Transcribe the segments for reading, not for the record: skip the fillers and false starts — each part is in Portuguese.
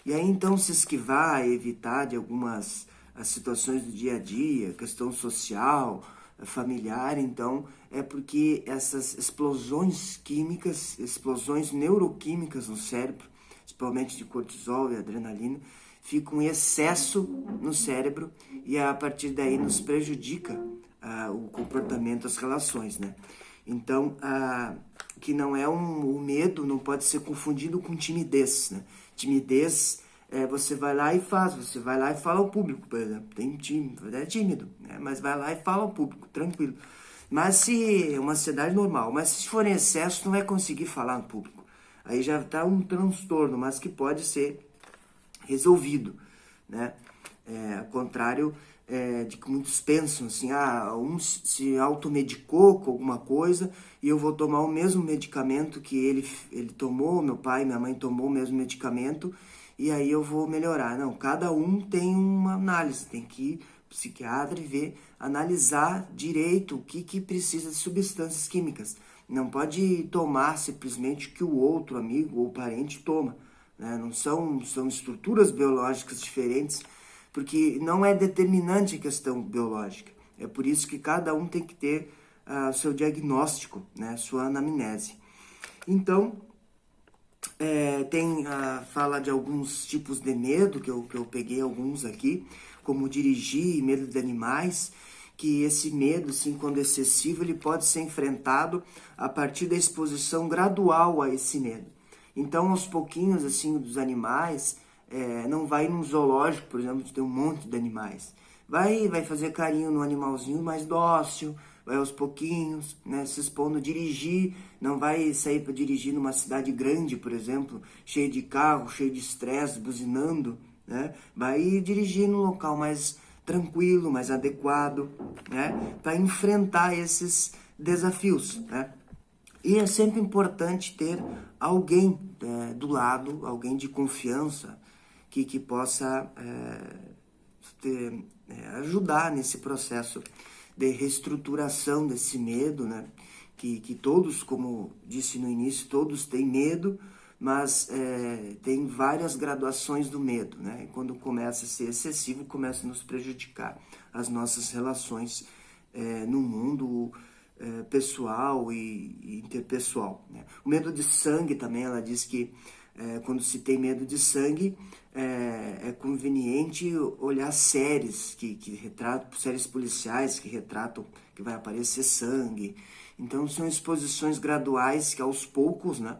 E aí então se esquivar e evitar de algumas as situações do dia a dia, questão social, familiar, então é porque essas explosões químicas, explosões neuroquímicas no cérebro, principalmente de cortisol e adrenalina, ficam em excesso no cérebro e a partir daí nos prejudica o comportamento, as relações, né? Então, que não é o medo não pode ser confundido com timidez, né? Timidez você vai lá e faz, você vai lá e fala ao público, por exemplo. Tem tímido, é tímido, né? Mas vai lá e fala ao público, tranquilo. Mas se é uma ansiedade normal, mas se for em excesso, não vai conseguir falar no público. Aí já está um transtorno, mas que pode ser resolvido, né? Ao contrário de que muitos pensam assim, um se automedicou com alguma coisa e eu vou tomar o mesmo medicamento que ele tomou, meu pai, minha mãe tomou o mesmo medicamento e aí eu vou melhorar. Não, cada um tem uma análise, tem que ir pro psiquiatra e ver, analisar direito o que precisa de substâncias químicas. Não pode tomar simplesmente o que o outro amigo ou parente toma. Né? Não são estruturas biológicas diferentes, porque não é determinante a questão biológica. É por isso que cada um tem que ter o seu diagnóstico, né? Sua anamnese. Então, fala de alguns tipos de medo, que eu peguei alguns aqui, como dirigir, medo de animais, que esse medo, assim, quando excessivo, ele pode ser enfrentado a partir da exposição gradual a esse medo. Então, aos pouquinhos, assim, dos animais, não vai num zoológico, por exemplo, tem um monte de animais. Vai fazer carinho no animalzinho mais dócil, vai aos pouquinhos, né, se expondo, dirigir, não vai sair para dirigir numa cidade grande, por exemplo, cheio de carro, cheio de estresse, buzinando, né, vai dirigir num local mais tranquilo, mais adequado, né, para enfrentar esses desafios, né. E é sempre importante ter alguém do lado, alguém de confiança, que possa ajudar nesse processo de reestruturação desse medo, né? Que todos, como disse no início, todos têm medo, mas tem várias graduações do medo, né? E quando começa a ser excessivo, começa a nos prejudicar as nossas relações no mundo pessoal e interpessoal, né? O medo de sangue também, ela diz que quando se tem medo de sangue, é conveniente olhar séries que retratam, séries policiais que retratam que vai aparecer sangue. Então são exposições graduais que aos poucos, né?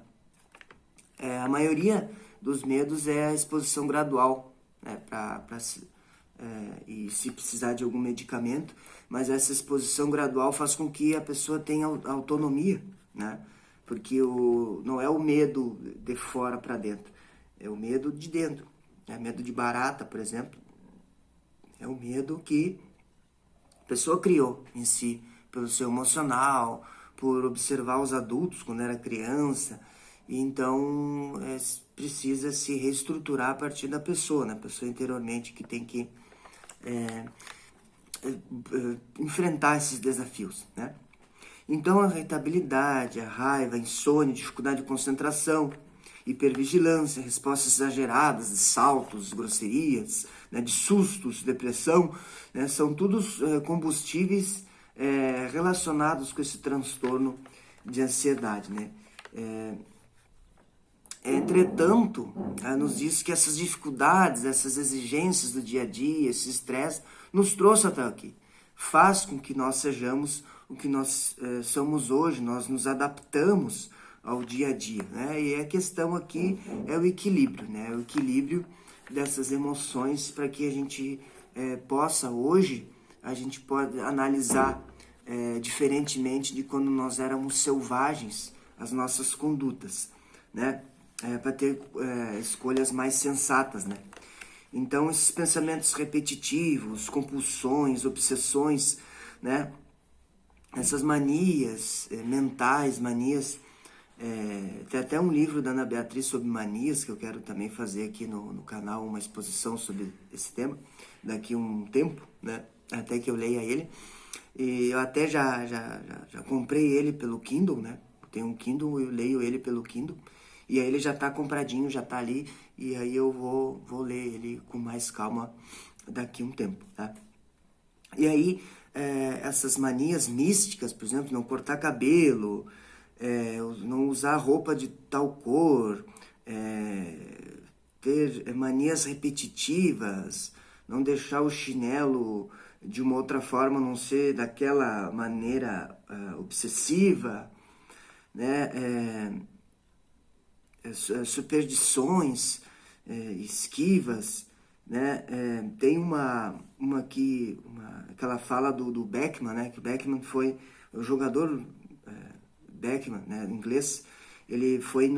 A maioria dos medos é a exposição gradual, né? E se precisar de algum medicamento, mas essa exposição gradual faz com que a pessoa tenha autonomia, né? Porque não é o medo de fora para dentro, é o medo de dentro. É medo de barata, por exemplo, é o medo que a pessoa criou em si, pelo seu emocional, por observar os adultos quando era criança, e então precisa se reestruturar a partir da pessoa, né? A pessoa interiormente que tem que enfrentar esses desafios, né? Então a irritabilidade, a raiva, a insônia, dificuldade de concentração, hipervigilância, respostas exageradas, de saltos, grosserias, né, de sustos, depressão, né, são todos combustíveis relacionados com esse transtorno de ansiedade, né? Entretanto, nos diz que essas dificuldades, essas exigências do dia a dia, esse estresse, nos trouxe até aqui. Faz com que nós sejamos o que nós somos hoje, nós nos adaptamos ao dia a dia, né? E a questão aqui é o equilíbrio, né? O equilíbrio dessas emoções para que a gente possa hoje, a gente pode analisar diferentemente de quando nós éramos selvagens as nossas condutas, né? Para ter escolhas mais sensatas, né? Então, esses pensamentos repetitivos, compulsões, obsessões, né? Essas manias mentais, manias... tem até um livro da Ana Beatriz sobre manias, que eu quero também fazer aqui no canal, uma exposição sobre esse tema, daqui a um tempo, né? Até que eu leia ele. E eu até já comprei ele pelo Kindle, né? Eu tenho um Kindle, eu leio ele pelo Kindle. E aí ele já está compradinho, já está ali, e aí eu vou ler ele com mais calma daqui a um tempo, tá? E aí, essas manias místicas, por exemplo, não cortar cabelo, não usar roupa de tal cor, ter manias repetitivas, não deixar o chinelo de uma outra forma, não ser daquela maneira obsessiva, né? Superstições, esquivas, né? Tem uma aquela fala do Beckman, né? Que o Beckman foi o jogador Beckman, né? Em inglês, ele foi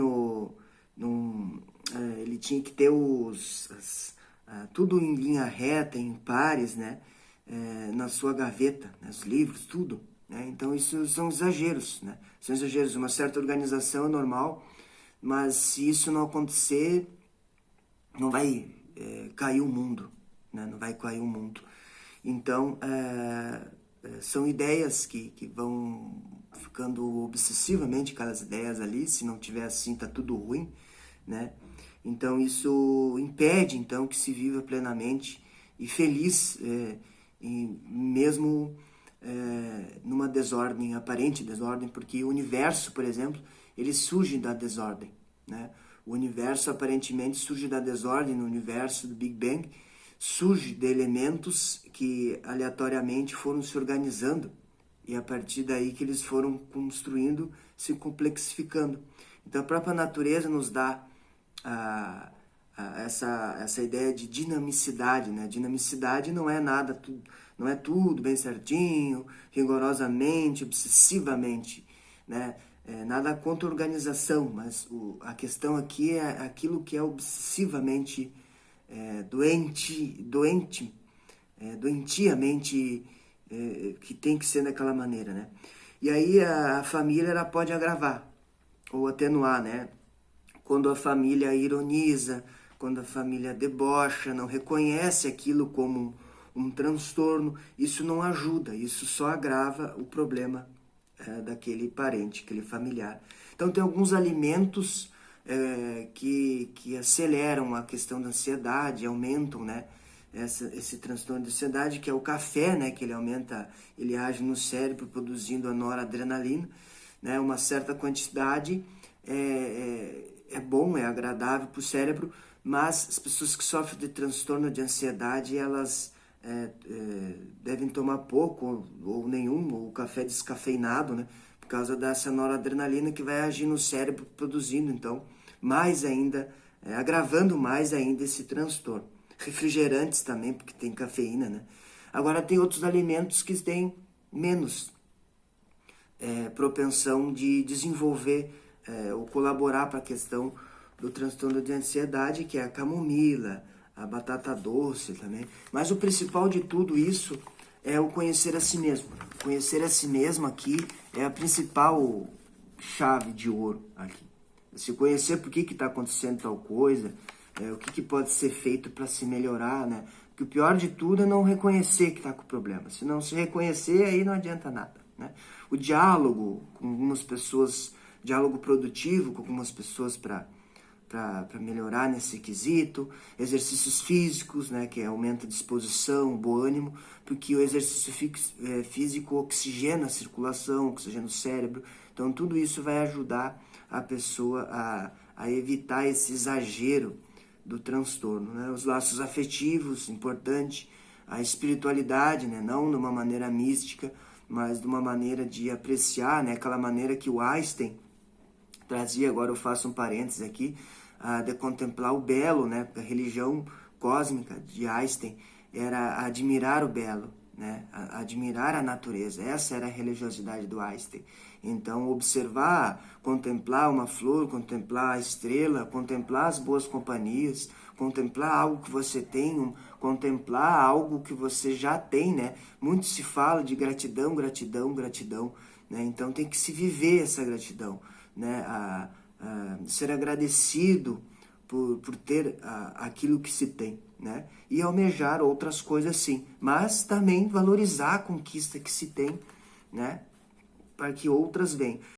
ele tinha que ter tudo em linha reta, em pares, né? Na sua gaveta, né? Os livros, tudo. Né? Então isso são exageros, né? São exageros. Uma certa organização é normal, mas se isso não acontecer, não vai cair o mundo, né? Não vai cair o mundo. Então, são ideias que vão ficando obsessivamente aquelas ideias ali, se não tiver assim, tá tudo ruim, né? Então, isso impede, então, que se viva plenamente e feliz, e mesmo numa desordem, aparente desordem, porque o universo, por exemplo, ele surge da desordem, né? O universo aparentemente surge da desordem, no universo do Big Bang, surge de elementos que aleatoriamente foram se organizando e a partir daí que eles foram construindo, se complexificando. Então a própria natureza nos dá essa ideia de dinamicidade, né? Dinamicidade não é nada, não é tudo bem certinho, rigorosamente, obsessivamente, né? Nada contra a organização, mas a questão aqui é aquilo que é obsessivamente doentiamente que tem que ser daquela maneira, né? E aí a família ela pode agravar ou atenuar, né? Quando a família ironiza, quando a família debocha, não reconhece aquilo como um transtorno, isso não ajuda, isso só agrava o problema daquele parente, aquele familiar. Então tem alguns alimentos que aceleram a questão da ansiedade, aumentam, né, esse transtorno de ansiedade, que é o café, né, que ele age no cérebro produzindo a noradrenalina, né, uma certa quantidade é bom, é agradável para o cérebro, mas as pessoas que sofrem de transtorno de ansiedade, elas devem tomar pouco ou nenhum, ou café descafeinado, né? Por causa dessa noradrenalina que vai agir no cérebro produzindo, então, mais ainda, agravando mais ainda esse transtorno. Refrigerantes também, porque tem cafeína, né? Agora tem outros alimentos que têm menos propensão de desenvolver ou colaborar para a questão do transtorno de ansiedade, que é a camomila, a batata doce também. Mas o principal de tudo isso é o conhecer a si mesmo. Conhecer a si mesmo aqui é a principal chave de ouro aqui. Se conhecer por que está acontecendo tal coisa, o que pode ser feito para se melhorar, né? Porque o pior de tudo é não reconhecer que está com o problema. Se não se reconhecer, aí não adianta nada, né? O diálogo com algumas pessoas, diálogo produtivo com algumas pessoas para melhorar nesse quesito, exercícios físicos, né, que aumenta a disposição, o bom ânimo, porque o exercício físico oxigena a circulação, oxigena o cérebro, então tudo isso vai ajudar a pessoa a evitar esse exagero do transtorno, né? Os laços afetivos, importante, a espiritualidade, né, não de uma maneira mística, mas de uma maneira de apreciar, né, aquela maneira que o Einstein trazia, agora eu faço um parênteses aqui, de contemplar o belo, né? A religião cósmica de Einstein era admirar o belo, né? Admirar a natureza. Essa era a religiosidade do Einstein. Então, observar, contemplar uma flor, contemplar a estrela, contemplar as boas companhias, contemplar algo que você tem, contemplar algo que você já tem, né? Muito se fala de gratidão, gratidão, gratidão, né? Então, tem que se viver essa gratidão, né? Ser agradecido por ter aquilo que se tem, né? E almejar outras coisas sim, mas também valorizar a conquista que se tem, né? Para que outras venham.